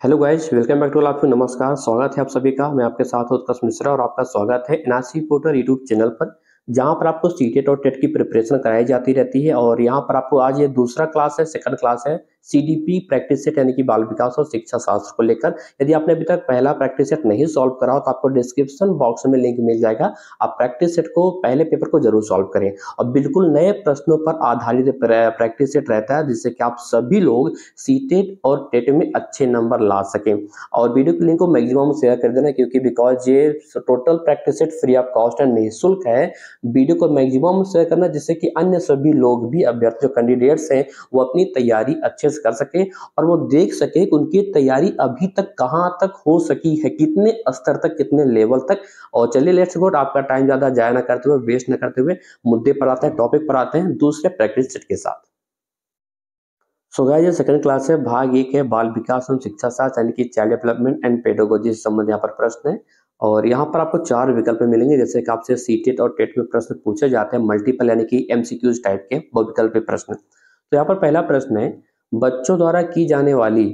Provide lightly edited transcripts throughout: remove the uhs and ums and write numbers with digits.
Hello guys, welcome back to आपको नमस्कार। स्वागत है आप सभी का। मैं आपके साथ उत्कर्ष मिश्रा और आपका स्वागत है एनआरसी पोर्टल यूट्यूब चैनल पर, जहां पर आपको सीटेट और टेट की प्रिपरेशन कराई जाती रहती है। और यहां पर आपको आज ये दूसरा क्लास है, सेकंड क्लास है सीडीपी प्रैक्टिस सेट यानी कि बाल विकास और शिक्षा शास्त्र को लेकर। यदि आपने अभी तक पहला प्रैक्टिस सेट नहीं सॉल्व करा हो तो आपको डिस्क्रिप्शन बॉक्स में लिंक मिल जाएगा। आप प्रैक्टिस सेट को पहले पेपर को जरूर सॉल्व करें और बिल्कुल नए प्रश्नों पर आधारित प्रैक्टिस सेट रहता है, जिससे कि आप सभी लोग सीटेट और टेट में अच्छे नंबर ला सकें। और वीडियो की लिंक को मैक्सिमम शेयर कर देना, क्योंकि बिकॉज ये total practice set free of cost and निःशुल्क है। वीडियो को मैक्सिमम शेयर करना, जिससे कि अन्य सभी लोग भी, अभ्यर्थी जो कैंडिडेट्स हैं, वो अपनी तैयारी अच्छे से कर सके और वो देख सके कि उनकी तैयारी अभी तक कहाँ तक हो सकी है, कितने स्तर तक, कितने लेवल तक। और चलिए लेट्स गो, आपका टाइम ज्यादा जाया ना करते हुए, वेस्ट ना करते हुए मुद्दे पर आते हैं, टॉपिक पर आते हैं दूसरे प्रैक्टिस सेट के साथ। सो गाइस, ये सेकंड क्लास है, भाग 1 है बाल विकास एवं शिक्षा शास्त्र यानी कि चाइल्ड डेवलपमेंट एंड पेडागोजी से संबंधित यहाँ पर प्रश्न है। और यहाँ पर आपको 4 विकल्प मिलेंगे, जैसे कि आपसे सीटेट और टेट में प्रश्न पूछे जाते हैं, मल्टीपल यानी कि एमसीक्यूज टाइप के बहुविकल्प प्रश्न। तो यहाँ पर पहला प्रश्न है, बच्चों द्वारा की जाने वाली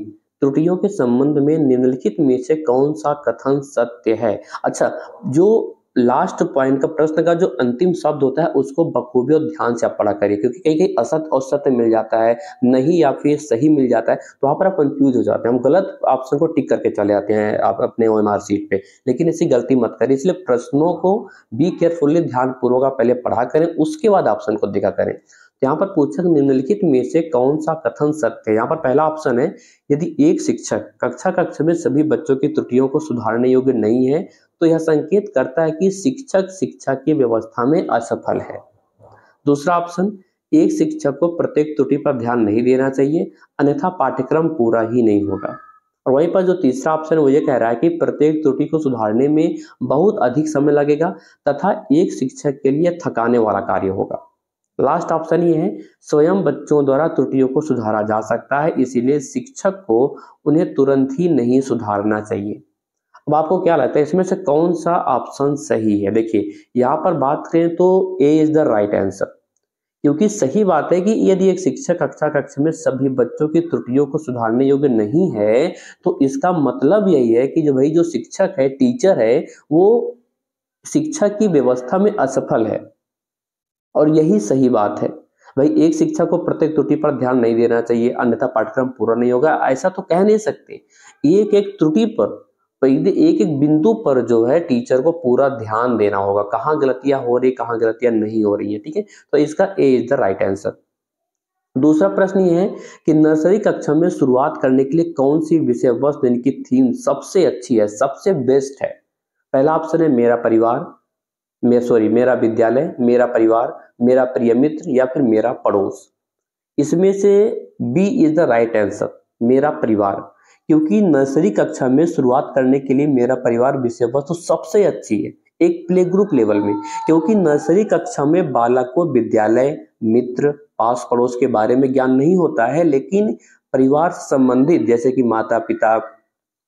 त्रुटियों के संबंध में निम्नलिखित में से कौन सा कथन सत्य है। अच्छा, जो लास्ट पॉइंट का प्रश्न का जो अंतिम शब्द होता है उसको बखूबी और ध्यान से आप पढ़ा करिए, क्योंकि कहीं कहीं असत और सत्य मिल जाता है, नहीं या फिर सही मिल जाता है, तो वहां पर आप कंफ्यूज हो जाते हैं। हम गलत ऑप्शन को टिक करके चले आते हैं आप अपने ओएमआर सीट पे, लेकिन ऐसी गलती मत करिए। इसलिए प्रश्नों को बी केयरफुली, ध्यान पूर्वक आप पहले पढ़ा करें, उसके बाद ऑप्शन को देखा करें। यहाँ पर पूछा निम्नलिखित में से कौन सा कथन सत्य है। यहाँ पर पहला ऑप्शन है, यदि एक शिक्षक कक्षा में सभी बच्चों की त्रुटियों को सुधारने योग्य नहीं है तो यह संकेत करता है कि शिक्षक शिक्षा की व्यवस्था में असफल है। दूसरा ऑप्शन, एक शिक्षक को प्रत्येक त्रुटि पर ध्यान नहीं देना चाहिए, अन्यथा पाठ्यक्रम पूरा ही नहीं होगा। और वहीं पर जो तीसरा ऑप्शन वो ये कह रहा है कि प्रत्येक त्रुटि को सुधारने में बहुत अधिक समय लगेगा तथा एक शिक्षक के लिए थकाने वाला कार्य होगा। लास्ट ऑप्शन ये है, स्वयं बच्चों द्वारा त्रुटियों को सुधारा जा सकता है, इसीलिए शिक्षक को उन्हें तुरंत ही नहीं सुधारना चाहिए। अब आपको क्या लगता है इसमें से कौन सा ऑप्शन सही है। देखिए, यहाँ पर बात करें तो ए इज द राइट आंसर, क्योंकि सही बात है कि यदि एक शिक्षक कक्षा में सभी बच्चों की त्रुटियों को सुधारने योग्य नहीं है तो इसका मतलब यही है कि जो भाई जो शिक्षक है, टीचर है, वो शिक्षा की व्यवस्था में असफल है। और यही सही बात है भाई, एक शिक्षक को प्रत्येक त्रुटि पर ध्यान नहीं देना चाहिए, अन्यथा पाठ्यक्रम पूरा नहीं होगा, ऐसा तो कह नहीं सकते। एक एक त्रुटि पर, एक एक बिंदु पर जो है टीचर को पूरा ध्यान देना होगा, कहाँ गलतियां हो रही, कहाँ गलतियां नहीं हो रही है। ठीक है, तो इसका A is the right answer. दूसरा प्रश्न ये है कि नर्सरी कक्षा में शुरुआत करने के लिए कौन सी विषय वस्तु, इनकी थीम सबसे अच्छी है, सबसे बेस्ट है। पहला ऑप्शन है मेरा परिवार, मेरा विद्यालय, मेरा परिवार, मेरा प्रिय मित्र या फिर मेरा पड़ोस। इसमें से B is the right answer, मेरा परिवार, क्योंकि नर्सरी कक्षा में शुरुआत करने के लिए मेरा परिवार विषय वस्तु सबसे अच्छी है, एक प्ले ग्रुप लेवल में। क्योंकि नर्सरी कक्षा में बालक को विद्यालय, मित्र, पास पड़ोस के बारे में ज्ञान नहीं होता है, लेकिन परिवार से संबंधित जैसे कि माता पिता,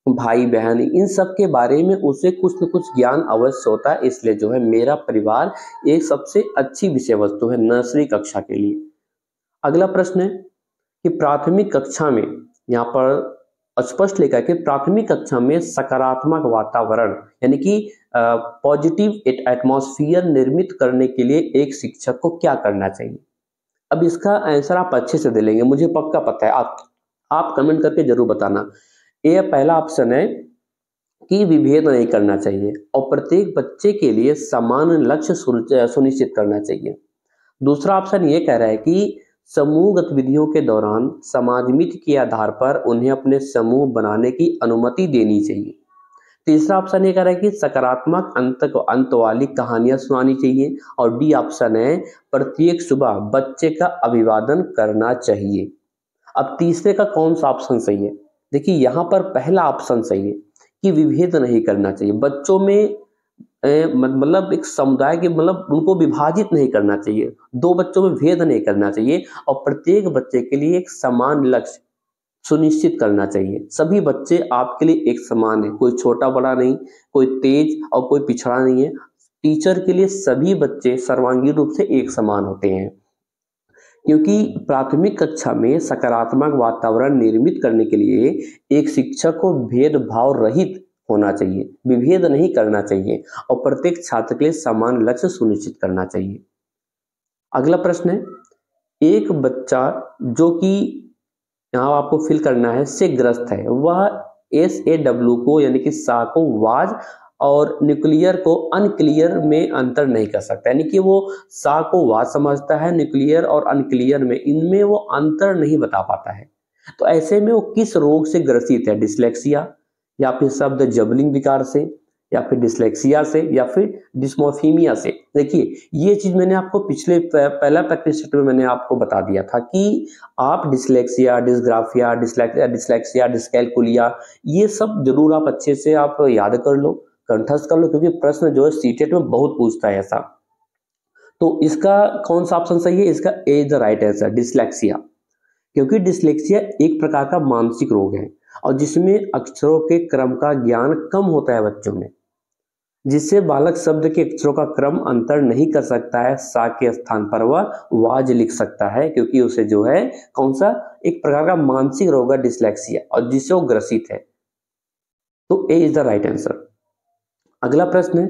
भाई बहन, इन सब के बारे में उसे कुछ न कुछ ज्ञान अवश्य होता है। इसलिए जो है मेरा परिवार एक सबसे अच्छी विषय वस्तु है नर्सरी कक्षा के लिए। अगला प्रश्न है कि प्राथमिक कक्षा में, यहाँ पर स्पष्ट लिखा है कि प्राथमिक कक्षा में सकारात्मक वातावरण यानी कि पॉजिटिव एटमॉस्फेयर निर्मित करने के लिए एक शिक्षक को क्या करना चाहिए। अब इसका आंसर आप अच्छे से दे लेंगे, मुझे पक्का पता है। आप कमेंट करके जरूर बताना। ये पहला ऑप्शन है कि विभेद नहीं करना चाहिए और प्रत्येक बच्चे के लिए समान लक्ष्य सुनिश्चित करना चाहिए। दूसरा ऑप्शन ये कह रहा है कि समूह गतिविधियों के दौरान समाजमिति के आधार पर उन्हें अपने समूह बनाने की अनुमति देनी चाहिए। तीसरा ऑप्शन ये कह रहा है कि सकारात्मक अंत वाली कहानियां सुनानी चाहिए। और डी ऑप्शन है, प्रत्येक सुबह बच्चे का अभिवादन करना चाहिए। अब तीसरे का कौन सा ऑप्शन सही है। देखिए, यहाँ पर पहला ऑप्शन सही है कि विभेद नहीं करना चाहिए, बच्चों में मतलब एक समुदाय के, मतलब उनको विभाजित नहीं करना चाहिए, दो बच्चों में भेद नहीं करना चाहिए और प्रत्येक बच्चे के लिए एक समान लक्ष्य सुनिश्चित करना चाहिए। सभी बच्चे आपके लिए एक समान है, कोई छोटा बड़ा नहीं, कोई तेज और कोई पिछड़ा नहीं है। टीचर के लिए सभी बच्चे सर्वांगीण रूप से एक समान होते हैं। क्योंकि प्राथमिक कक्षा में सकारात्मक वातावरण निर्मित करने के लिए एक शिक्षक को भेदभाव रहित होना चाहिए, विभेद नहीं करना चाहिए और प्रत्येक छात्र के लिए समान लक्ष्य सुनिश्चित करना चाहिए। अगला प्रश्न है, एक बच्चा जो कि यहाँ आपको फिल करना है से ग्रस्त है, वह SAW को यानी कि सा को वाज और न्यूक्लियर को अनक्लियर में अंतर नहीं कर सकता, यानी कि वो सा को वाज समझता है, न्यूक्लियर और अनक्लियर में इनमें वो अंतर नहीं बता पाता है। तो ऐसे में वो किस रोग से ग्रसित है, डिसलेक्सिया या फिर शब्द जबलिंग विकार से या फिर डिसलेक्सिया से या फिर डिस्मोर्फिमिया से। देखिए ये चीज मैंने आपको पिछले पहला प्रैक्टिस सेट में मैंने आपको बता दिया था कि आप डिसलेक्सिया, डिसग्राफिया, डिसलेक्सिया, डिस्कैलकुलिया ये सब जरूर आप अच्छे से आप याद कर लो, कंठस्थ कर लो, क्योंकि प्रश्न जो है सीटेट में बहुत पूछता है ऐसा। तो इसका कौन सा ऑप्शन सही है? इसका A is the right answer, dyslexia. क्योंकि डिसलेक्सिया एक प्रकार का मानसिक रोग है और जिसमें अक्षरों के क्रम का ज्ञान कम होता है बच्चों में, जिससे बालक शब्द के अक्षरों का क्रम अंतर नहीं कर सकता है, सा के स्थान पर वह वाज लिख सकता है, क्योंकि उसे जो है कौन सा एक प्रकार का मानसिक रोग है डिसलेक्सिया और जिससे वो ग्रसित है। तो ए इज द राइट आंसर। अगला प्रश्न है,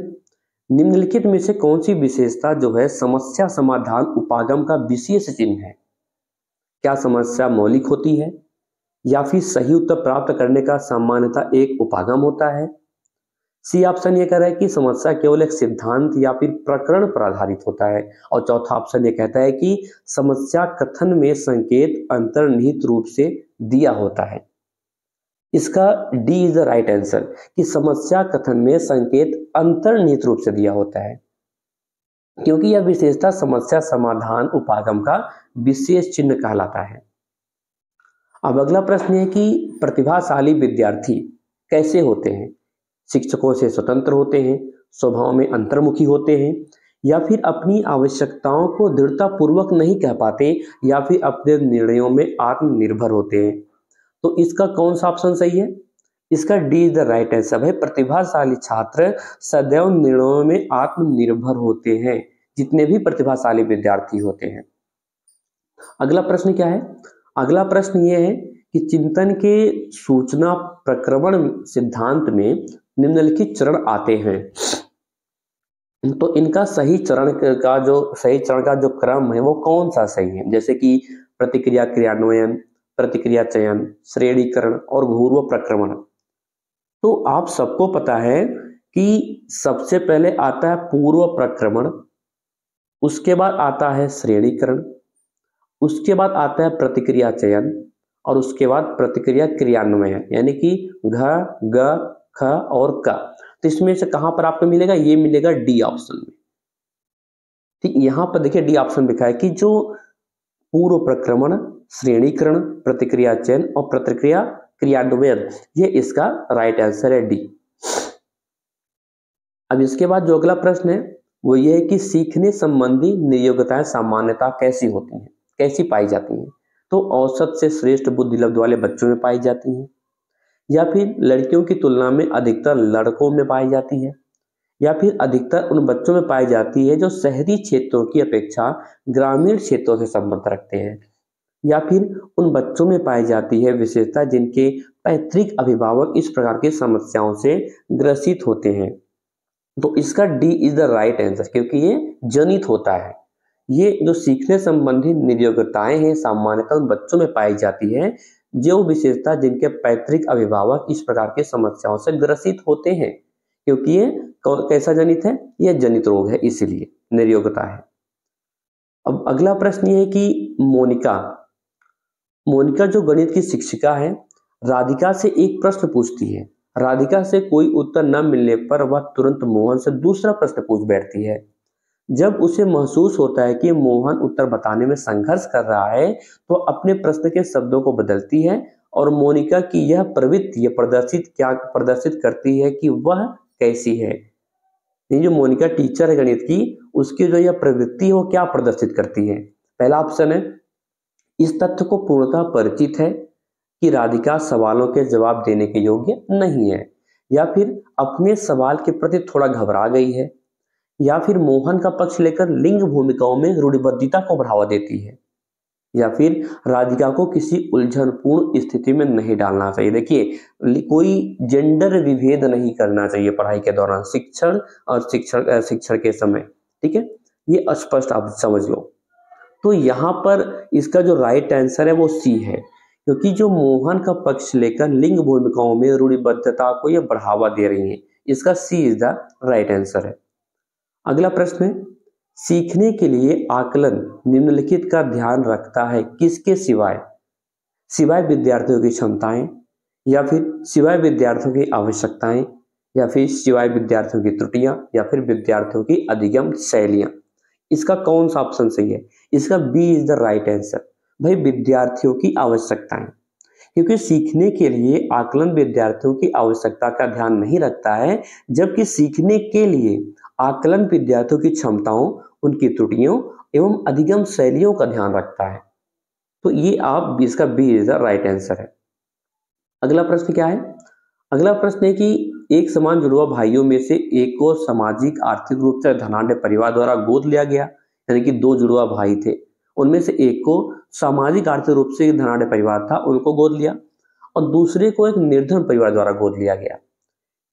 निम्नलिखित में से कौन सी विशेषता जो है समस्या समाधान उपागम का विशेष चिन्ह है? क्या समस्या मौलिक होती है या फिर सही उत्तर प्राप्त करने का सामान्यतः एक उपागम होता है? सी ऑप्शन ये कह रहा है कि समस्या केवल एक सिद्धांत या फिर प्रकरण पर आधारित होता है और चौथा ऑप्शन ये कहता है कि समस्या कथन में संकेत अंतर्निहित रूप से दिया होता है। इसका D is the right answer कि समस्या कथन में संकेत अंतर्निहित रूप से दिया होता है, क्योंकि यह विशेषता समस्या समाधान उपागम का विशेष चिन्ह कहलाता है। अब अगला प्रश्न है कि प्रतिभाशाली विद्यार्थी कैसे होते हैं? शिक्षकों से स्वतंत्र होते हैं, स्वभाव में अंतर्मुखी होते हैं, या फिर अपनी आवश्यकताओं को दृढ़ता पूर्वक नहीं कह पाते, या फिर अपने निर्णयों में आत्मनिर्भर होते हैं। तो इसका कौन सा ऑप्शन सही है? इसका D is the right answer है। प्रतिभाशाली छात्र सदैव निर्णयों में आत्मनिर्भर होते हैं, जितने भी प्रतिभाशाली विद्यार्थी होते हैं। अगला प्रश्न क्या है? अगला प्रश्न यह है कि चिंतन के सूचना प्रक्रमण सिद्धांत में निम्नलिखित चरण आते हैं, तो इनका सही चरण का जो क्रम है वो कौन सा सही है? जैसे कि प्रतिक्रिया क्रियान्वयन, प्रतिक्रिया चयन, श्रेणीकरण और घूर्व प्रक्रमण। तो आप सबको पता है कि सबसे पहले आता है पूर्व प्रक्रमण, उसके बाद आता है श्रेणीकरण, उसके बाद आता है प्रतिक्रिया चयन और उसके बाद प्रतिक्रिया क्रियान्वयन, यानी कि घ, ग, ख और क। तो इसमें से कहां पर आपको मिलेगा? ये मिलेगा डी ऑप्शन में। ठीक, यहां पर देखिए डी ऑप्शन लिखा है कि जो पूर्व प्रक्रमण, श्रेणीकरण, प्रतिक्रिया चयन और प्रतिक्रिया क्रियान्वयन, ये इसका राइट आंसर है डी। अब इसके बाद जो अगला प्रश्न है वो ये है कि सीखने संबंधी नियोग्यताएं सामान्यतः कैसी होती हैं, कैसी पाई जाती हैं? तो औसत से श्रेष्ठ बुद्धि लब्ध वाले बच्चों में पाई जाती हैं, या फिर लड़कियों की तुलना में अधिकतर लड़कों में पाई जाती है, या फिर अधिकतर उन बच्चों में पाई जाती है जो शहरी क्षेत्रों की अपेक्षा ग्रामीण क्षेत्रों से संबंध रखते हैं, या फिर उन बच्चों में पाई जाती है विशेषता जिनके पैतृक अभिभावक इस प्रकार की समस्याओं से ग्रसित होते हैं। तो इसका D is the right answer, क्योंकि ये जनित होता है। ये जो सीखने संबंधी नियोग्यताएं हैं सामान्यतः उन बच्चों में पाई जाती है जो विशेषता जिनके पैतृक अभिभावक इस प्रकार की समस्याओं से ग्रसित होते हैं, क्योंकि ये कैसा जनित है? ये जनित रोग है, इसीलिए नियोग्यता है। अब अगला प्रश्न ये है कि मोनिका जो गणित की शिक्षिका है, राधिका से एक प्रश्न पूछती है। राधिका से कोई उत्तर न मिलने पर वह तुरंत मोहन से दूसरा प्रश्न पूछ बैठती है। जब उसे महसूस होता है कि मोहन उत्तर बताने में संघर्ष कर रहा है तो अपने प्रश्न के शब्दों को बदलती है और मोनिका की यह प्रवृत्ति प्रदर्शित करती है कि वह कैसी है। ये जो मोनिका टीचर है गणित की, उसकी जो यह प्रवृत्ति है वो क्या प्रदर्शित करती है? पहला ऑप्शन है, इस तथ्य को पूर्णतः परिचित है कि राधिका सवालों के जवाब देने के योग्य नहीं है, या फिर अपने सवाल के प्रति थोड़ा घबरा गई है, या फिर मोहन का पक्ष लेकर लिंग भूमिकाओं में रूढ़िबद्धता को बढ़ावा देती है। या फिर राधिका को किसी उलझनपूर्ण स्थिति में नहीं डालना चाहिए। देखिए, कोई जेंडर विभेद नहीं करना चाहिए पढ़ाई के दौरान, शिक्षण और शिक्षण के समय, ठीक है, ये स्पष्ट आप समझ लो। तो यहाँ पर इसका जो राइट आंसर है वो सी है, क्योंकि जो मोहन का पक्ष लेकर लिंग भूमिकाओं में रूढ़िबद्धता को ये बढ़ावा दे रही है। इसका सी इज द राइट आंसर है। अगला प्रश्न है, सीखने के लिए आकलन निम्नलिखित का ध्यान रखता है किसके सिवाय? सिवाय विद्यार्थियों की क्षमताएं, या फिर सिवाय विद्यार्थियों की आवश्यकताएं, या फिर सिवाय विद्यार्थियों की त्रुटियां, या फिर विद्यार्थियों की अधिगम शैलियां। इसका कौन सा ऑप्शन सही है? इसका B is the right answer. भाई, विद्यार्थियों की आवश्यकताएं, क्योंकि सीखने के लिए आकलन विद्यार्थियों की आवश्यकता का ध्यान नहीं रखता है, जबकि सीखने के लिए आकलन विद्यार्थियों की क्षमताओं, उनकी त्रुटियों एवं अधिगम शैलियों का ध्यान रखता है। तो ये आप इसका B is the right answer है। अगला प्रश्न क्या है? अगला प्रश्न है कि एक समान जुड़वा भाइयों में से एक को सामाजिक आर्थिक रूप से धनाढ्य परिवार द्वारा गोद लिया गया, यानी कि दो जुड़वा भाई थे, उनमें से एक को सामाजिक आर्थिक रूप से धनाढ्य परिवार था, उनको गोद लिया, और दूसरे को एक निर्धन परिवार द्वारा गोद लिया गया।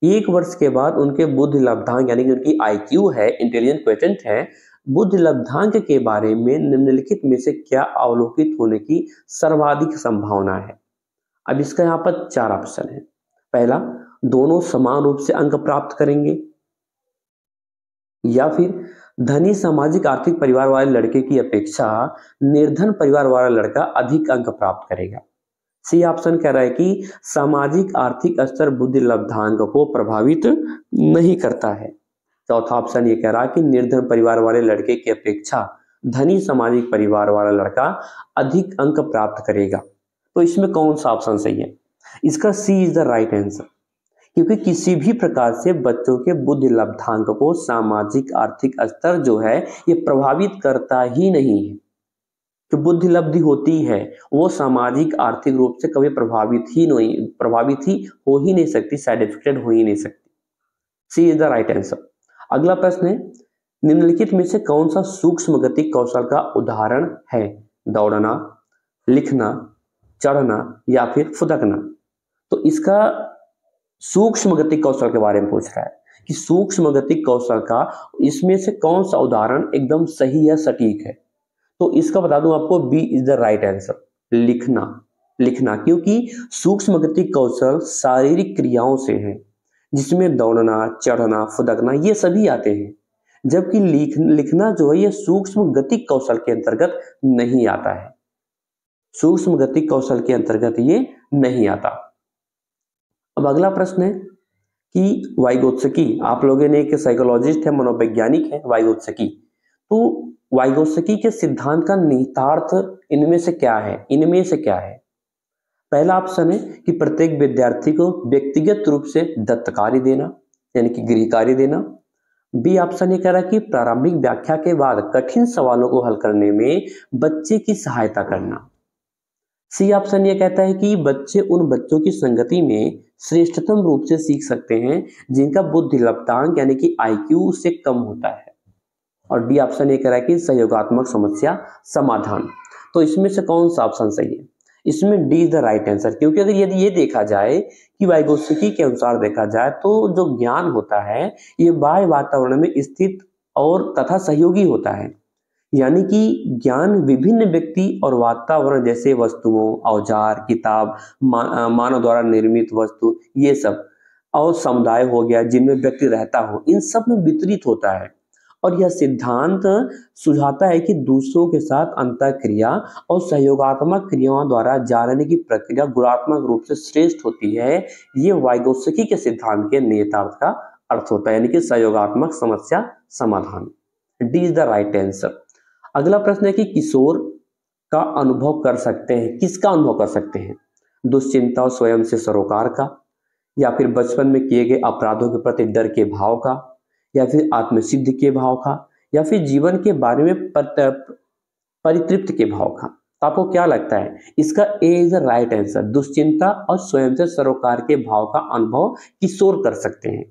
1 वर्ष के बाद उनके बुद्धि लब्धांक, यानी कि उनकी IQ है, इंटेलिजेंट क्वोटिएंट है, बुद्धि लब्धांक के बारे में निम्नलिखित में से क्या अवलोकित होने की सर्वाधिक संभावना है? अब इसका यहाँ पर 4 ऑप्शन है। पहला, दोनों समान रूप से अंक प्राप्त करेंगे, या फिर धनी सामाजिक आर्थिक परिवार वाले लड़के की अपेक्षा निर्धन परिवार वाला लड़का अधिक अंक प्राप्त करेगा। सी ऑप्शन कह रहा है कि सामाजिक आर्थिक स्तर बुद्धि लब्धांक को प्रभावित नहीं करता है। चौथा ऑप्शन ये कह रहा है कि निर्धन परिवार वाले लड़के की अपेक्षा धनी सामाजिक परिवार वाला लड़का अधिक अंक प्राप्त करेगा। तो इसमें कौन सा ऑप्शन सही है? इसका सी इज द राइट आंसर, क्योंकि किसी भी प्रकार से बच्चों के बुद्धि लब्धांक को सामाजिक आर्थिक स्तर जो है ये प्रभावित करता ही नहीं है। जो बुद्धि लब्धि होती है वो सामाजिक आर्थिक रूप से कभी प्रभावित ही हो ही नहीं सकती, साइड इफेक्टेड हो ही नहीं सकती। सी इज द राइट आंसर। अगला प्रश्न है, निम्नलिखित में से कौन सा सूक्ष्म गति कौशल का उदाहरण है? दौड़ना, लिखना, चढ़ना, या फिर फुदकना। तो इसका सूक्ष्म गति कौशल के बारे में पूछ रहा है कि सूक्ष्म गति कौशल का इसमें से कौन सा उदाहरण एकदम सही या सटीक है? तो इसका बता दूं आपको, B is the right answer, लिखना, क्योंकि सूक्ष्म गति कौशल शारीरिक क्रियाओं से है, जिसमें दौड़ना, चढ़ना, फुदकना ये सभी आते हैं, जबकि लिखना जो है ये सूक्ष्म गति कौशल के अंतर्गत नहीं आता है, सूक्ष्म गति कौशल के अंतर्गत ये नहीं आता। अब अगला प्रश्न है कि वाइगोत्स्की, आप लोगों ने एक साइकोलॉजिस्ट है, मनोवैज्ञानिक है वाइगोत्स्की, तो वाइगोत्स्की के सिद्धांत का निहितार्थ इनमें से क्या है? पहला ऑप्शन है कि प्रत्येक विद्यार्थी को व्यक्तिगत रूप से दत्त कार्य देना, यानी कि गृह कार्य देना। बी ऑप्शन ये कह रहा है कि प्रारंभिक व्याख्या के बाद कठिन सवालों को हल करने में बच्चे की सहायता करना। सी ऑप्शन ये कहता है कि बच्चे उन बच्चों की संगति में श्रेष्ठतम रूप से सीख सकते हैं जिनका बुद्धि लब्धांक, यानी कि IQ से कम होता है। और डी ऑप्शन ये कह रहा है कि सहयोगात्मक समस्या समाधान। तो इसमें से कौन सा ऑप्शन सही है? इसमें D is the right answer, क्योंकि अगर यदि ये देखा जाए कि वाइगोत्स्की के अनुसार देखा जाए तो जो ज्ञान होता है ये बाह्य वातावरण में स्थित और तथा सहयोगी होता है, यानी कि ज्ञान विभिन्न व्यक्ति और वातावरण जैसे वस्तुओं, औजार, किताब, मानव द्वारा निर्मित वस्तु, ये सब, और समुदाय हो गया जिनमें व्यक्ति रहता हो, इन सब में वितरित होता है। और यह सिद्धांत सुझाता है कि दूसरों के साथ अंतःक्रिया और सहयोगात्मक क्रियाओं द्वारा जानने की प्रक्रिया गुणात्मक रूप से श्रेष्ठ होती है। ये वाइगोत्स्की के सिद्धांत के निहितार्थ का अर्थ होता है, यानी कि सहयोगात्मक समस्या समाधान। D is the right answer. अगला प्रश्न है कि किशोर का अनुभव कर सकते हैं, किसका अनुभव कर सकते हैं? दुश्चिंता और स्वयं से सरोकार का, या फिर बचपन में किए गए अपराधों के प्रति डर के भाव का, या फिर आत्मसिद्धि के भाव का, या फिर जीवन के बारे में परितृप्ति के भाव का। तो आपको क्या लगता है? इसका A is the right answer. दुश्चिंता और स्वयं से सरोकार के भाव का अनुभव किशोर कर सकते हैं,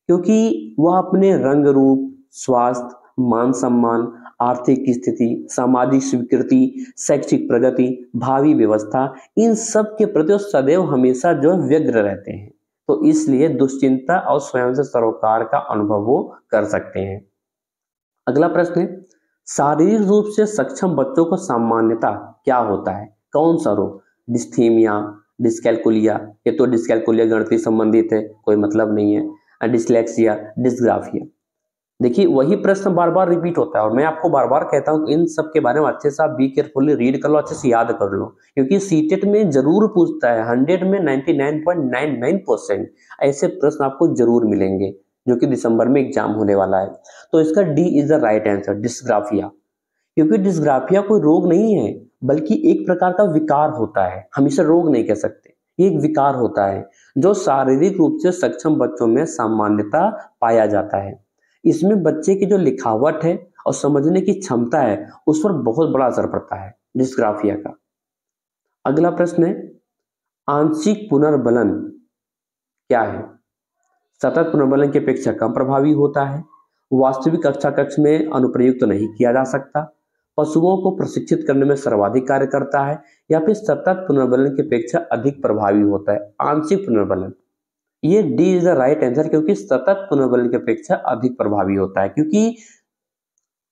क्योंकि वह अपने रंग रूप, स्वास्थ्य, मान सम्मान, आर्थिक स्थिति, सामाजिक स्वीकृति, शैक्षिक प्रगति, भावी व्यवस्था, इन सब के प्रति वो सदैव हमेशा जो है व्यग्र रहते हैं। तो इसलिए दुश्चिंता और स्वयं से सरोकार का अनुभव वो कर सकते हैं। अगला प्रश्न है, शारीरिक रूप से सक्षम बच्चों को सामान्यतः क्या होता है? कौन सा रोग? डिस्थीमिया, डिस्कैल्कुलिया, ये तो डिस्कैल्कुलिया गणित संबंधित है, कोई मतलब नहीं है। Dyslexia, dysgraphia. देखिए वही प्रश्न बार बार रिपीट होता है और मैं आपको बार बार कहता हूँ इन सब के बारे में अच्छे से आप बी केयरफुली रीड कर लो, अच्छे से याद कर लो, क्योंकि सीटेट में जरूर पूछता है। 100 में 99.99% ऐसे प्रश्न आपको जरूर मिलेंगे जो कि दिसंबर में एग्जाम होने वाला है। तो इसका D is the right answer, dysgraphia. क्योंकि डिस्ग्राफिया कोई रोग नहीं है बल्कि एक प्रकार का विकार होता है, हम इसे रोग नहीं कह सकते, ये एक विकार होता है जो शारीरिक रूप से सक्षम बच्चों में सामान्यतः पाया जाता है। इसमें बच्चे की जो लिखावट है और समझने की क्षमता है उस पर बहुत बड़ा असर पड़ता है डिस्ग्राफिया का। अगला प्रश्न है, आंशिक पुनर्बलन क्या है? सतत पुनर्बलन की अपेक्षा कम प्रभावी होता है, वास्तविक कक्षा कक्ष में अनुप्रयुक्त नहीं किया जा सकता, पशुओं को प्रशिक्षित करने में सर्वाधिक कार्य करता है, या फिर सतत पुनर्बलन की अपेक्षा अधिक प्रभावी होता है। आंशिक पुनर्बलन, ये D is the right answer, क्योंकि सतत पुनर्बलन की अपेक्षा अधिक प्रभावी होता है। क्योंकि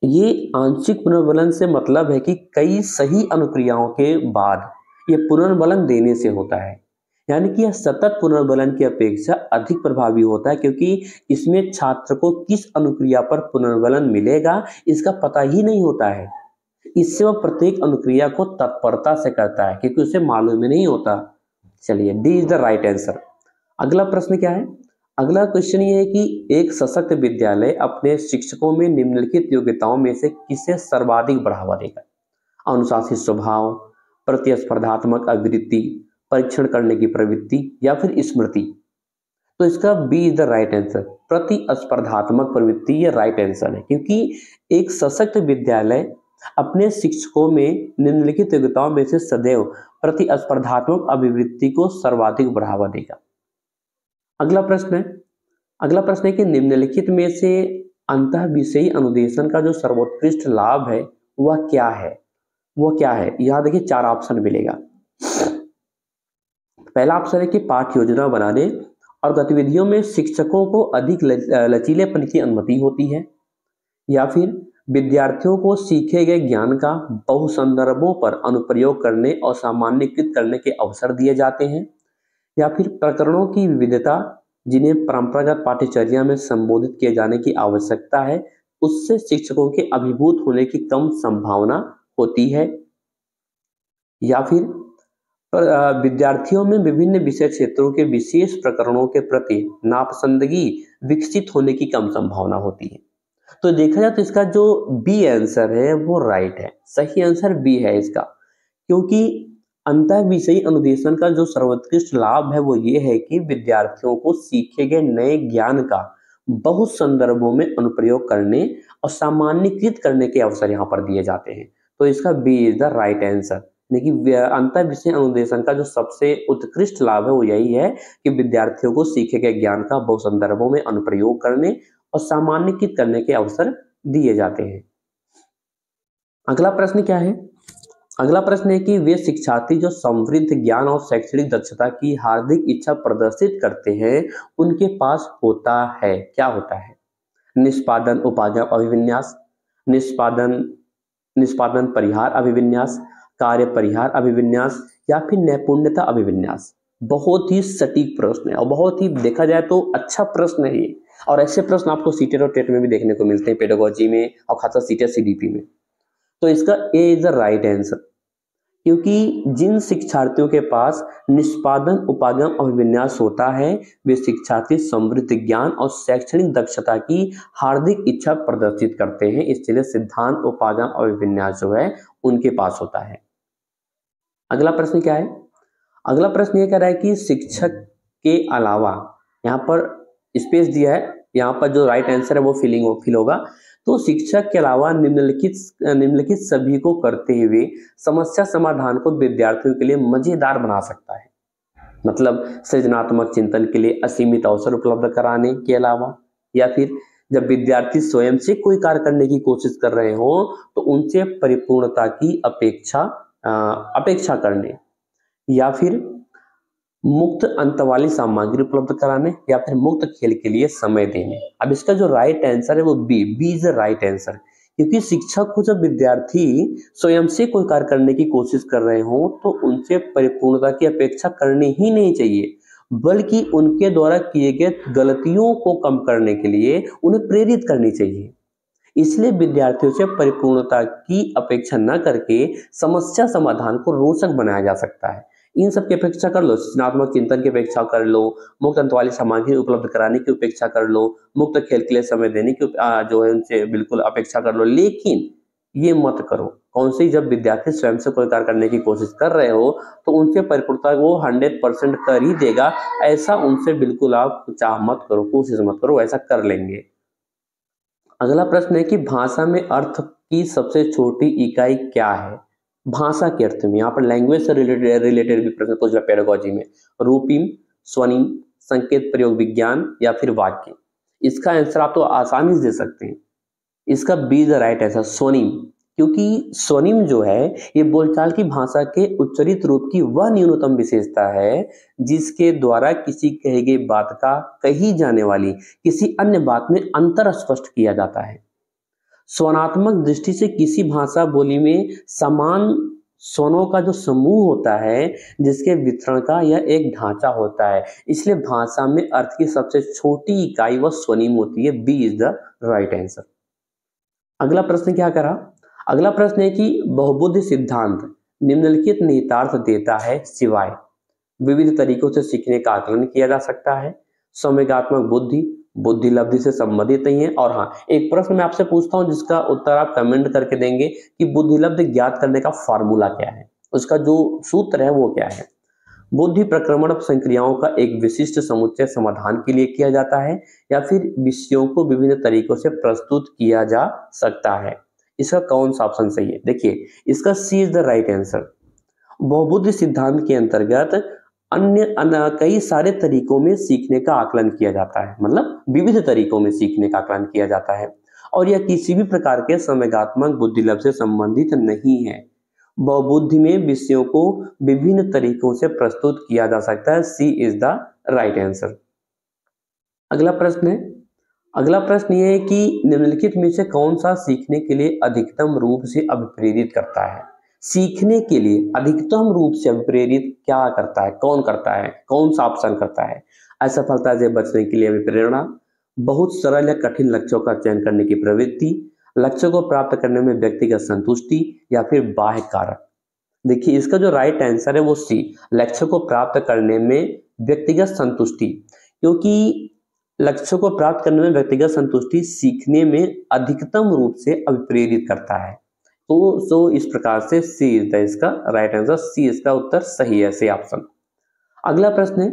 ये आंशिक पुनर्बलन से मतलब है कि कई सही अनुक्रियाओं के बाद ये पुनर्बलन देने से होता है, यानी कि यह सतत पुनर्बलन की अपेक्षा अधिक प्रभावी होता है, क्योंकि इसमें छात्र को किस अनुक्रिया पर पुनर्बलन मिलेगा इसका पता ही नहीं होता है। इससे वह प्रत्येक अनुक्रिया को तत्परता से करता है क्योंकि उसे मालूम ही नहीं होता। चलिए, D is the right answer. अगला प्रश्न क्या है? अगला क्वेश्चन ये है कि एक सशक्त विद्यालय अपने शिक्षकों में निम्नलिखित योग्यताओं में से किसे सर्वाधिक बढ़ावा देगा? अनुशासित स्वभाव, प्रतिस्पर्धात्मक अभिवृत्ति, परीक्षण करने की प्रवृत्ति, या फिर स्मृति। तो इसका B is the right answer, प्रतिस्पर्धात्मक प्रवृत्ति ये राइट आंसर है, क्योंकि एक सशक्त विद्यालय अपने शिक्षकों में निम्नलिखित योग्यताओं में से सदैव प्रतिस्पर्धात्मक अभिवृत्ति को सर्वाधिक बढ़ावा देगा। अगला प्रश्न है कि निम्नलिखित में से अंतः विषयी अनुदेशन का जो सर्वोत्कृष्ट लाभ है वह क्या है? यहाँ देखिए 4 ऑप्शन मिलेगा। पहला ऑप्शन है कि पाठ्य योजना बनाने और गतिविधियों में शिक्षकों को अधिक लचीलेपन की अनुमति होती है, या फिर विद्यार्थियों को सीखे गए ज्ञान का बहु संदर्भों पर अनुप्रयोग करने और सामान्यीकृत करने के अवसर दिए जाते हैं, या फिर प्रकरणों की विविधता जिन्हें परंपरागत पाठ्यचर्या में संबोधित किए जाने की आवश्यकता है उससे शिक्षकों के अभिभूत होने की कम संभावना होती है, या फिर विद्यार्थियों में विभिन्न विषय क्षेत्रों के विशेष प्रकरणों के प्रति नापसंदगी विकसित होने की कम संभावना होती है। तो देखा जाए तो इसका जो बी आंसर है वो राइट है, सही आंसर बी है इसका, क्योंकि अंतः विषयी अनुदेशन का जो सर्वोत्कृष्ट लाभ है वो ये है कि विद्यार्थियों को सीखे गए नए ज्ञान का बहुत संदर्भों में अनुप्रयोग करने और सामान्यीकृत करने के अवसर यहाँ पर दिए जाते हैं। तो इसका B is the right answer. देखिए अंतः विषय अनुदेशन का जो सबसे उत्कृष्ट लाभ है वो यही है कि विद्यार्थियों को सीखे गए ज्ञान का बहुत संदर्भों में अनुप्रयोग करने और सामान्यीकृत करने के अवसर दिए जाते हैं। अगला प्रश्न क्या है? अगला प्रश्न है कि वे शिक्षार्थी जो समृद्ध ज्ञान और शैक्षणिक दक्षता की हार्दिक इच्छा प्रदर्शित करते हैं उनके पास होता है, क्या होता है? निष्पादन उपागम अभिविन्यास, निष्पादन परिहार अभिविन्यास, कार्य परिहार अभिविन्यास, या फिर नैपुण्यता अभिविन्यास। बहुत ही सटीक प्रश्न है और बहुत ही देखा जाए तो अच्छा प्रश्न है ये, और ऐसे प्रश्न आपको सीटेट और टेट में भी देखने को मिलते हैं, पेडागोजी में और खासकर सीटेट सीडीपी में। तो इसका A is the right answer, क्योंकि जिन शिक्षार्थियों के पास निष्पादन उपागम अभिविन्यास होता है वे शिक्षार्थी समृद्ध ज्ञान और शैक्षणिक दक्षता की हार्दिक इच्छा प्रदर्शित करते हैं, इसलिए सिद्धांत उपागम अभिविन्यास जो है उनके पास होता है। अगला प्रश्न क्या है? अगला प्रश्न ये कह रहा है कि शिक्षक के अलावा, यहाँ पर स्पेस दिया है, यहाँ पर जो राइट आंसर है वो फिल होगा। तो शिक्षक के अलावा निम्नलिखित सभी को करते हुए समस्या समाधान को विद्यार्थियों के लिए मजेदार बना सकता है। मतलब सृजनात्मक चिंतन के लिए असीमित अवसर उपलब्ध कराने के अलावा, या फिर जब विद्यार्थी स्वयं से कोई कार्य करने की कोशिश कर रहे हो तो उनसे परिपूर्णता की अपेक्षा करने, या फिर मुक्त अंत वाली सामग्री उपलब्ध कराने, या फिर मुक्त खेल के लिए समय देने। अब इसका जो राइट आंसर है वो B is the right answer, क्योंकि शिक्षक को जब विद्यार्थी स्वयं से कोई कार्य करने की कोशिश कर रहे हो तो उनसे परिपूर्णता की अपेक्षा करनी ही नहीं चाहिए, बल्कि उनके द्वारा किए गए गलतियों को कम करने के लिए उन्हें प्रेरित करनी चाहिए। इसलिए विद्यार्थियों से परिपूर्णता की अपेक्षा न करके समस्या समाधान को रोचक बनाया जा सकता है। इन सब की अपेक्षा कर लो, सृजनात्मक चिंतन की अपेक्षा कर लो, मुक्त अंत वाली सामग्री उपलब्ध कराने की अपेक्षा कर लो, मुक्त खेल के लिए समय देने की जो है उनसे बिल्कुल अपेक्षा कर लो, लेकिन ये मत करो। कौन सी? जब विद्यार्थी स्वयं से कोई कार्य करने की कोशिश कर रहे हो तो उनसे परिपूर्णता वो 100% कर ही देगा, ऐसा उनसे बिल्कुल आप चाह मत करो, कोशिश मत करो, ऐसा कर लेंगे। अगला प्रश्न है कि भाषा में अर्थ की सबसे छोटी इकाई क्या है? भाषा के अर्थ में, यहाँ पर लैंग्वेज से रिलेटेड भी प्रश्न पूछ रहा पेडागोजी में। रूपिम, स्वनिम, संकेत प्रयोग विज्ञान, या फिर वाक्य। इसका आंसर आप तो आसानी से दे सकते हैं। इसका बी द राइट आंसर, स्वनिम। क्योंकि स्वनिम जो है ये बोलचाल की भाषा के उच्चरित रूप की वह न्यूनतम विशेषता है जिसके द्वारा किसी कही गई बात का कही जाने वाली किसी अन्य बात में अंतर स्पष्ट किया जाता है। स्वनात्मक दृष्टि से किसी भाषा बोली में समान स्वनों का जो समूह होता है जिसके वितरण का यह एक ढांचा होता है, इसलिए भाषा में अर्थ की सबसे छोटी इकाई वह स्वनिम होती है। B is the right answer. अगला प्रश्न क्या करा? अगला प्रश्न है कि बहुबुद्धि सिद्धांत निम्नलिखित निहितार्थ देता है सिवाय। विविध तरीकों से सीखने का आकलन किया जा सकता है, संवेगात्मक बुद्धि, बुद्धि लब्धि से संबंधित नहीं है, और हाँ, एक प्रश्न मैं आपसे पूछता हूं जिसका उत्तर आप कमेंट करके देंगे कि बुद्धि लब्धि ज्ञात करने का फॉर्मूला क्या है, उसका जो सूत्र है वो क्या है। बुद्धि प्रक्रमण संक्रियाओं का एक विशिष्ट समुच्चय समाधान के लिए किया जाता है, या फिर विषयों को विभिन्न तरीकों से प्रस्तुत किया जा सकता है। इसका कौन सा ऑप्शन सही है? देखिए, इसका सी इज द राइट आंसर। बहुबुद्धि सिद्धांत के अंतर्गत कई सारे तरीकों में सीखने का आकलन किया जाता है, मतलब विविध तरीकों में सीखने का आकलन किया जाता है, और यह किसी भी प्रकार के संवेगात्मक बुद्धि लब्ध से संबंधित नहीं है। बहुबुद्धि में विषयों को विभिन्न तरीकों से प्रस्तुत किया जा सकता है। सी इज द राइट आंसर। अगला प्रश्न है, अगला प्रश्न ये है कि निम्नलिखित में से कौन सा सीखने के लिए अधिकतम रूप से अभिप्रेरित करता है? सीखने के लिए अधिकतम रूप से अभिप्रेरित क्या करता है, कौन करता है, कौन सा ऑप्शन करता है? असफलता से बचने के लिए अभिप्रेरणा, बहुत सरल या कठिन लक्ष्यों का चयन करने की प्रवृत्ति, लक्ष्यों को प्राप्त करने में व्यक्तिगत संतुष्टि, या फिर बाह्य कारक। देखिए, इसका जो राइट आंसर है वो सी, लक्ष्य को प्राप्त करने में व्यक्तिगत संतुष्टि, क्योंकि लक्ष्य को प्राप्त करने में व्यक्तिगत संतुष्टि सीखने में अधिकतम रूप से अभिप्रेरित करता है। तो इस प्रकार से सी इज द इसका राइट आंसर, सी इसका उत्तर सही है, सी ऑप्शन। अगला प्रश्न है,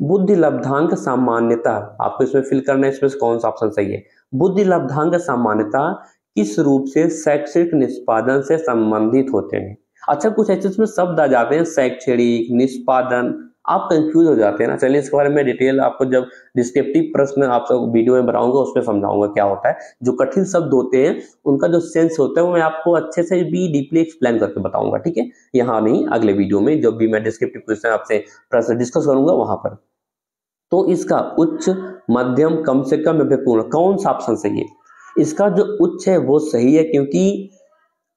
बुद्धि लब्धांक सामान्यता, आपको इसमें फिल करना है, इसमें कौन सा ऑप्शन सही है? बुद्धि लब्धांक सामान्यता किस रूप से शैक्षणिक निष्पादन से संबंधित होते हैं? अच्छा, कुछ ऐसे इसमें शब्द आ जाते हैं, शैक्षणिक, निष्पादन, आप कंफ्यूज हो जाते हैं ना। चलिए इसके बारे में डिटेल आपको जब डिस्क्रिप्टिव प्रश्न आप सब वीडियो में बनाऊंगा उसमें समझाऊंगा क्या होता है। जो कठिन शब्द होते हैं उनका जो सेंस होता है वो मैं आपको अच्छे से भी डीपली एक्सप्लेन करके बताऊंगा, ठीक है? यहाँ नहीं, अगले वीडियो में जब भी मैं डिस्क्रिप्टिव क्वेश्चन आपसे प्रश्न डिस्कस करूंगा वहां पर। तो इसका उच्च, मध्यम, कम से कम या फिर पूर्ण, कौन सा ऑप्शन सही है? इसका जो उच्च है वो सही है, क्योंकि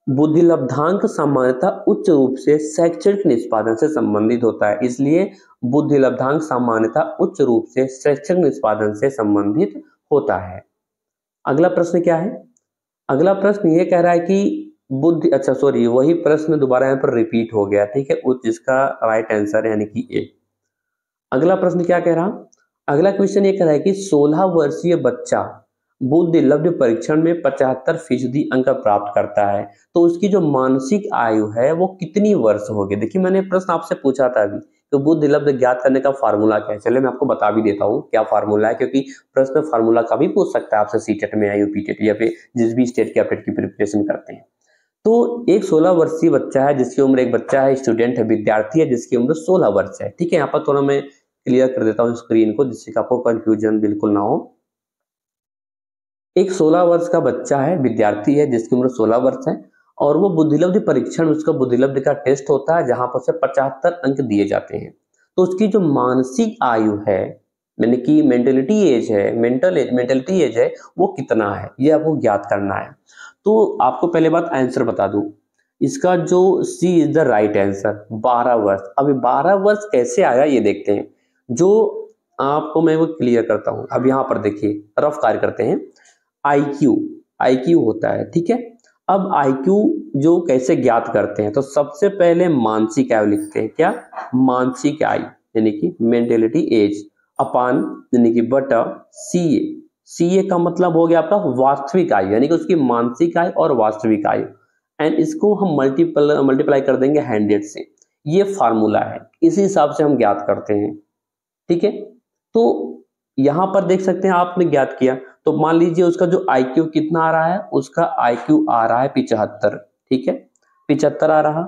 बुद्धि लब्धांक सामान्यता उच्च रूप से शैक्षणिक निष्पादन से संबंधित होता है, इसलिए बुद्धि लब्धांक सामान्यता उच्च रूप से शैक्षणिक निष्पादन से संबंधित होता है। अगला प्रश्न क्या है? अगला प्रश्न ये कह रहा है कि बुद्धि, अच्छा सॉरी, वही प्रश्न दोबारा यहाँ पर रिपीट हो गया, ठीक है? उच्च इसका राइट आंसर है, यानी कि ए। अगला प्रश्न क्या कह रहा? अगला क्वेश्चन ये कह रहा है कि 16 वर्षीय बच्चा बुद्धि लब्ध परीक्षण में 75% अंक प्राप्त करता है, तो उसकी जो मानसिक आयु है वो कितनी वर्ष होगी? देखिए, मैंने प्रश्न आपसे पूछा था अभी, तो बुद्धि लब्ध ज्ञात करने का फार्मूला क्या है? चलिए मैं आपको बता भी देता हूँ क्या फार्मूला है, क्योंकि प्रश्न फार्मूला का भी पूछ सकता है आपसे सीटेट में या यूपीटेट या फिर जिस भी स्टेट के आप टेट की प्रिपरेशन करते हैं। तो एक 16 वर्षीय बच्चा है जिसकी उम्र, एक बच्चा है, स्टूडेंट है, विद्यार्थी है जिसकी उम्र 16 वर्ष है, ठीक है? यहाँ पर थोड़ा मैं क्लियर कर देता हूँ स्क्रीन को जिससे कि आपको कंफ्यूजन बिल्कुल ना हो। एक 16 वर्ष का बच्चा है, विद्यार्थी है जिसकी उम्र 16 वर्ष है और वो बुद्धिलब्धि परीक्षण, उसका बुद्धिलब्धि का टेस्ट होता है जहां पर उसे 75 अंक दिए जाते हैं। तो उसकी जो मानसिक आयु है, यानी कि मेंटलिटी एज है, मेंटलिटी एज है, वो कितना है, ये आपको ज्ञात करना है। तो आपको पहले बात आंसर बता दूं, इसका जो सी इज द राइट आंसर 12 वर्ष। अभी 12 वर्ष कैसे आया ये देखते हैं। जो आपको मैं वो क्लियर करता हूं। अब यहाँ पर देखिए, रफ कार्य करते हैं। आईक्यू, आईक्यू होता है, ठीक है। अब आईक्यू जो कैसे ज्ञात करते हैं, तो सबसे पहले मानसिक आयु लिखते हैं। क्या? मानसिक आयु यानी कि मेंटलिटी एज अपान यानी कि बटा सीए। सीए का मतलब हो गया आपका वास्तविक आयु, यानी कि उसकी मानसिक आयु और वास्तविक आयु, एंड इसको हम मल्टीप्लाई कर देंगे 100 से। ये फार्मूला है, इसी हिसाब से हम ज्ञात करते हैं, ठीक है। तो यहां पर देख सकते हैं आपने ज्ञात किया, तो मान लीजिए उसका जो आईक्यू कितना आ रहा है, उसका आईक्यू आ रहा है 75, ठीक है, 75 आ रहा।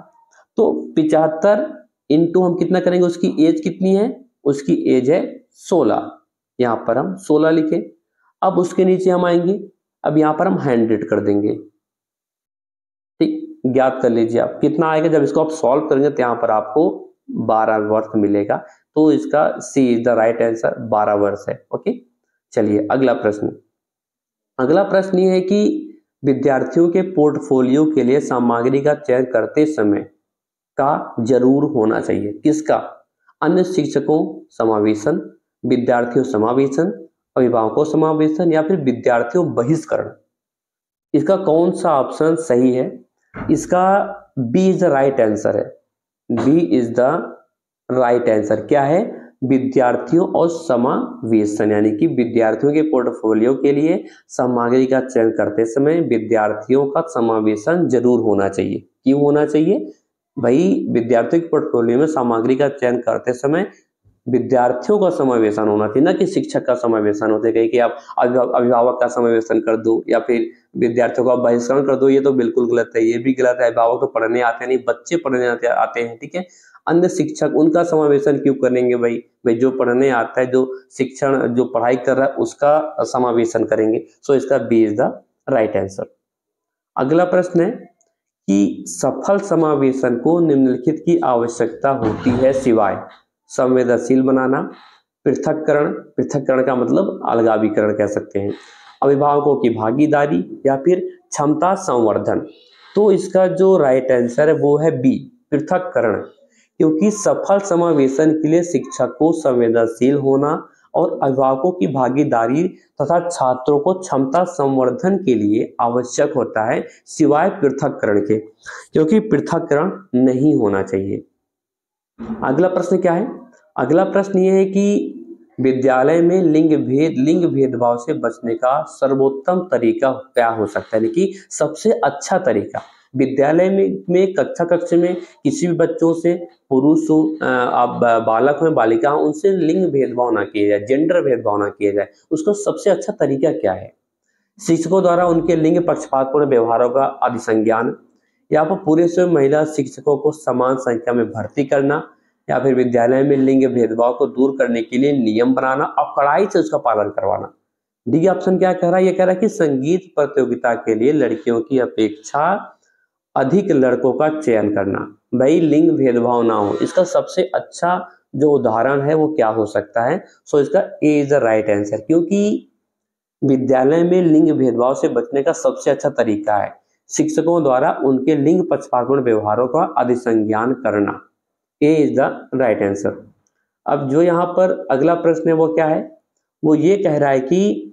तो 75 इंटू हम कितना करेंगे, उसकी एज कितनी है, उसकी एज है 16, यहां पर हम 16 लिखे। अब उसके नीचे हम आएंगे, अब यहां पर हम 100 कर देंगे, ठीक। ज्ञात कर लीजिए आप कितना आएगा, जब इसको आप सॉल्व करेंगे तो यहाँ पर आपको 12 वर्ष मिलेगा। तो इसका सी इज द राइट आंसर, 12 वर्ष है। ओके, चलिए अगला प्रश्न। अगला प्रश्न ये है कि विद्यार्थियों के पोर्टफोलियो के लिए सामग्री का चयन करते समय का जरूर होना चाहिए। किसका? अन्य शिक्षकों समावेशन, विद्यार्थियों समावेशन, अभिभावकों समावेशन, या फिर विद्यार्थियों बहिष्करण। इसका कौन सा ऑप्शन सही है? इसका B is the right answer है। B is the right answer. क्या है? विद्यार्थियों और समावेशन, यानी कि विद्यार्थियों के पोर्टफोलियो के लिए सामग्री का चयन करते समय विद्यार्थियों का समावेशन जरूर होना चाहिए। क्यों होना चाहिए भाई? विद्यार्थियों के पोर्टफोलियो में सामग्री का चयन करते समय विद्यार्थियों का समावेशन होना चाहिए, ना कि शिक्षक का समावेशन होते कहीं कि आप अभिभावक का समावेशन कर दो या फिर विद्यार्थियों का बहिष्करण कर दो। ये तो बिल्कुल गलत है, ये भी गलत है। अभिभावक तो पढ़ने आते नहीं, बच्चे पढ़ने आते हैं, ठीक है। अन्य शिक्षक, उनका समावेशन क्यों करेंगे भाई? भाई जो पढ़ने आता है, जो शिक्षण, जो पढ़ाई कर रहा है, उसका समावेशन करेंगे। सो इसका B is the right answer. अगला प्रश्न है कि सफल समावेशन को निम्नलिखित की आवश्यकता होती है सिवाय संवेदनशील बनाना, पृथक्करण, पृथक्करण का मतलब अलगावीकरण कह सकते हैं, अभिभावकों की भागीदारी, या फिर क्षमता संवर्धन। तो इसका जो राइट आंसर है वो है बी, पृथक्करण। क्योंकि सफल समावेशन के लिए शिक्षक को संवेदनशील होना और अभिभावकों की भागीदारी तथा छात्रों को क्षमता संवर्धन के लिए आवश्यक होता है, सिवाय पृथक्करण के, क्योंकि पृथक्करण नहीं होना चाहिए। अगला प्रश्न क्या है? अगला प्रश्न ये है कि विद्यालय में लिंग भेदभाव से बचने का सर्वोत्तम तरीका क्या हो सकता है, यानी कि सबसे अच्छा तरीका। विद्यालय में कक्षा में किसी भी बच्चों से, पुरुष हो, आप बालक हो बालिका हो, उनसे लिंग भेदभाव ना किया जाए, जेंडर भेदभाव ना किया जाए। उसका सबसे अच्छा तरीका क्या है? शिक्षकों द्वारा उनके लिंग पक्षपातपूर्ण व्यवहारों का अधिसंज्ञान, या फिर पूरे से महिला शिक्षकों को समान संख्या में भर्ती करना, या फिर विद्यालय में लिंग भेदभाव को दूर करने के लिए नियम बनाना और कड़ाई से उसका पालन करवाना। डी ऑप्शन क्या कह रहा है? ये कह रहा है कि संगीत प्रतियोगिता के लिए लड़कियों की अपेक्षा अधिक लड़कों का चयन करना। भाई लिंग भेदभाव ना हो, इसका सबसे अच्छा जो उदाहरण है वो क्या हो सकता है? सो इसका A is the right answer. क्योंकि विद्यालय में लिंग भेदभाव से बचने का सबसे अच्छा तरीका है शिक्षकों द्वारा उनके लिंग पक्षपातपूर्ण व्यवहारों का अधिसंज्ञान करना। ए इज द राइट आंसर। अब जो यहाँ पर अगला प्रश्न है वो क्या है? वो ये कह रहा है कि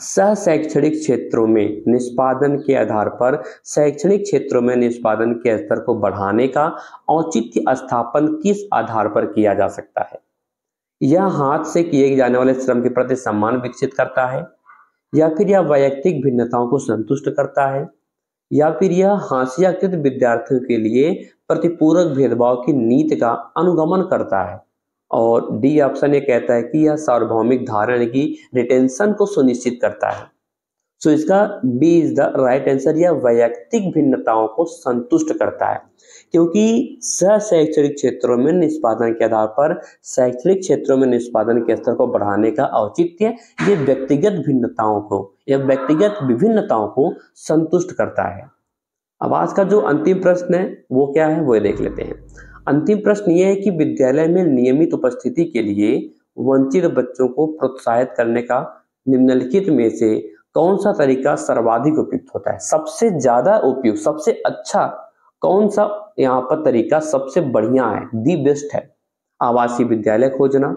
सह शैक्षणिक क्षेत्रों में निष्पादन के आधार पर शैक्षणिक क्षेत्रों में निष्पादन के स्तर को बढ़ाने का औचित्य स्थापन किस आधार पर किया जा सकता है? यह हाथ से किए जाने वाले श्रम के प्रति सम्मान विकसित करता है, या फिर यह वैयक्तिक भिन्नताओं को संतुष्ट करता है, या फिर यह हास्याकृत विद्यार्थियों के लिए प्रतिपूरक भेदभाव की नीति का अनुगमन करता है। और डी ऑप्शन ये कहता है कि यह सार्वभौमिक धारणा की रिटेंशन को सुनिश्चित करता है। सो इसका B is the right answer. यह वैयक्तिक भिन्नताओं को संतुष्ट करता है, क्योंकि शैक्षणिक क्षेत्रों में निष्पादन के आधार पर शैक्षणिक क्षेत्रों में निष्पादन के स्तर को बढ़ाने का औचित्य ये व्यक्तिगत भिन्नताओं को या व्यक्तिगत विभिन्नताओं को संतुष्ट करता है। अब आज का जो अंतिम प्रश्न है वो क्या है वो देख लेते हैं। अंतिम प्रश्न ये है कि विद्यालय में नियमित उपस्थिति के लिए वंचित बच्चों को प्रोत्साहित करने का निम्नलिखित में से कौन सा तरीका सर्वाधिक उपयुक्त होता है? सबसे ज्यादा उपयुक्त, सबसे अच्छा कौन सा यहाँ पर तरीका सबसे बढ़िया है, दी बेस्ट है? आवासीय विद्यालय खोजना,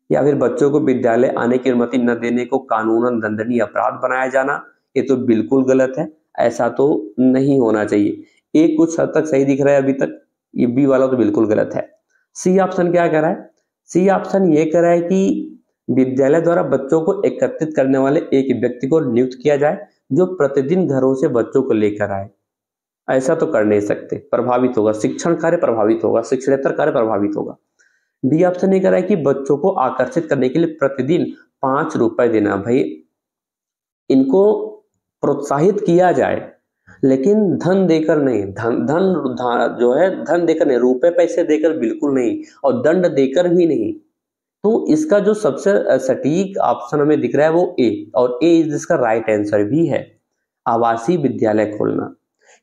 या फिर बच्चों को विद्यालय आने की अनुमति न देने को कानूनन दंडनीय अपराध बनाया जाना? ये तो बिल्कुल गलत है, ऐसा तो नहीं होना चाहिए। ए कुछ हद तक सही दिख रहा है अभी तक, ये बी वाला तो बिल्कुल गलत है। सी ऑप्शन क्या कह रहा है? सी ऑप्शन ये कह रहा है कि विद्यालय द्वारा बच्चों को एकत्रित करने वाले एक व्यक्ति को नियुक्त किया जाए जो प्रतिदिन घरों से बच्चों को लेकर आए। ऐसा तो कर नहीं सकते, प्रभावित होगा शिक्षण कार्य, प्रभावित होगा शिक्षणेतर कार्य, प्रभावित होगा। डी ऑप्शन ये कह रहा है कि बच्चों को आकर्षित करने के लिए प्रतिदिन 5 रुपए देना। भाई इनको प्रोत्साहित किया जाए लेकिन धन देकर नहीं, धन जो है धन देकर नहीं, रुपए पैसे देकर बिल्कुल नहीं, और दंड देकर भी नहीं। तो इसका जो सबसे सटीक ऑप्शन हमें दिख रहा है वो ए, और ए इसका राइट आंसर भी है, आवासीय विद्यालय खोलना।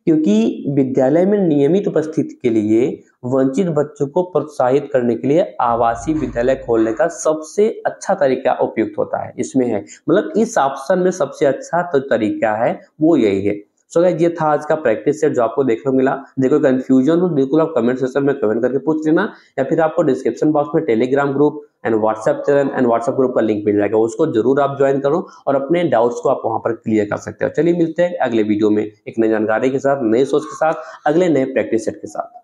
क्योंकि विद्यालय में नियमित उपस्थिति के लिए वंचित बच्चों को प्रोत्साहित करने के लिए आवासीय विद्यालय खोलने का सबसे अच्छा तरीका उपयुक्त होता है, इसमें है, मतलब इस ऑप्शन में सबसे अच्छा तो तरीका है वो यही है। सो गाइस ये था आज का प्रैक्टिस सेट जो आपको देखने को मिला। देखो कंफ्यूजन हो बिल्कुल आप कमेंट सेक्शन में कमेंट करके पूछ लेना, या फिर आपको डिस्क्रिप्शन बॉक्स में Telegram group and WhatsApp channel and WhatsApp group का लिंक मिल जाएगा, उसको जरूर आप ज्वाइन करो और अपने डाउट्स को आप वहां पर क्लियर कर सकते हो। चलिए मिलते हैं अगले वीडियो में एक नई जानकारी के साथ, नए सोच के साथ, अगले नए प्रैक्टिस सेट के साथ।